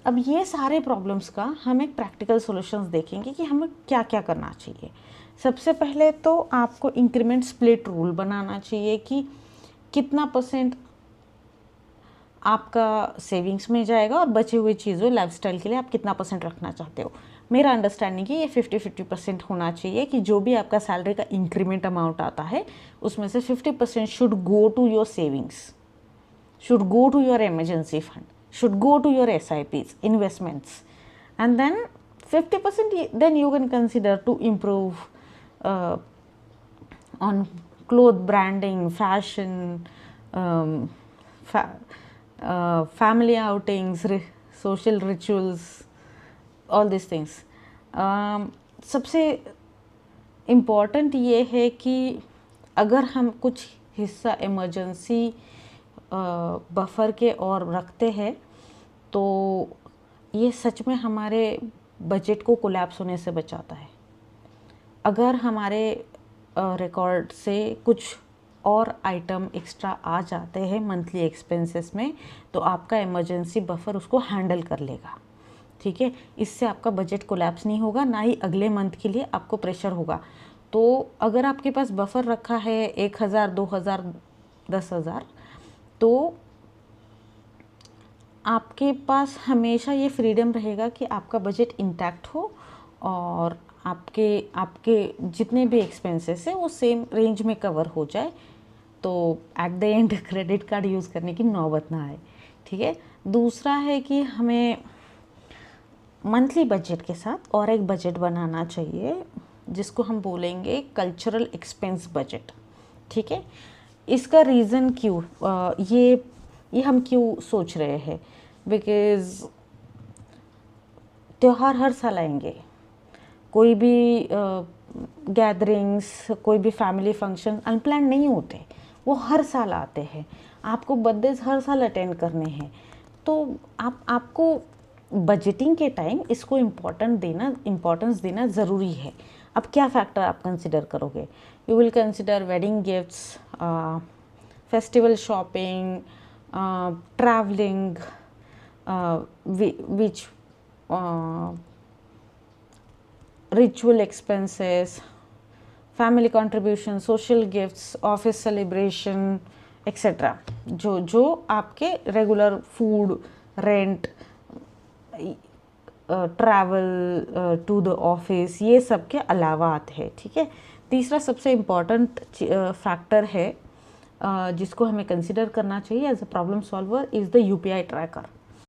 अब ये सारे प्रॉब्लम्स का हम एक प्रैक्टिकल सॉल्यूशंस देखेंगे कि हमें क्या क्या करना चाहिए। सबसे पहले तो आपको इंक्रीमेंट स्प्लिट रूल बनाना चाहिए कि कितना परसेंट आपका सेविंग्स में जाएगा और बचे हुए चीज़ों लाइफस्टाइल के लिए आप कितना परसेंट रखना चाहते हो। मेरा अंडरस्टैंडिंग है ये 50-50% होना चाहिए कि जो भी आपका सैलरी का इंक्रीमेंट अमाउंट आता है उसमें से 50% should go to your savings, should go to your emergency fund, should go to your SIPs, investments, and then 50% then you can consider to improve uh, on cloth branding, fashion, um, family outings, social rituals, all these things. सबसे important ये है कि अगर हम कुछ हिस्सा emergency buffer के और रखते हैं तो ये सच में हमारे बजट को कोलैप्स होने से बचाता है। अगर हमारे रिकॉर्ड से कुछ और आइटम एक्स्ट्रा आ जाते हैं मंथली एक्सपेंसेस में तो आपका इमरजेंसी बफर उसको हैंडल कर लेगा, ठीक है। इससे आपका बजट कोलैप्स नहीं होगा, ना ही अगले मंथ के लिए आपको प्रेशर होगा। तो अगर आपके पास बफर रखा है 1,000, 2,000, 10,000 तो आपके पास हमेशा ये फ्रीडम रहेगा कि आपका बजट इंटैक्ट हो और आपके जितने भी एक्सपेंसेस हैं वो सेम रेंज में कवर हो जाए, तो at the end credit card use करने की नौबत ना आए, ठीक है। दूसरा है कि हमें मंथली बजट के साथ और एक बजट बनाना चाहिए जिसको हम बोलेंगे कल्चरल एक्सपेंस बजट, ठीक है। इसका रीज़न क्यों ये हम क्यों सोच रहे हैं, बिकॉज़ त्यौहार हर साल आएंगे, कोई भी गैदरिंग्स, कोई भी फैमिली फंक्शन अनप्लान नहीं होते, वो हर साल आते हैं। आपको बर्थडेज हर साल अटेंड करने हैं, तो आपको बजटिंग के टाइम इसको इम्पोर्टेंस देना ज़रूरी है। अब क्या फैक्टर आप कंसिडर करोगे? You will consider wedding gifts, festival shopping, travelling, which ritual expenses, family contribution, social gifts, office celebration, etc. जो आपके regular food, rent, travel to the office, ये सब के अलावा आते हैं, ठीक है। तीसरा सबसे इम्पॉर्टेंट फैक्टर है जिसको हमें कंसिडर करना चाहिए as a problem solver is the UPI tracker.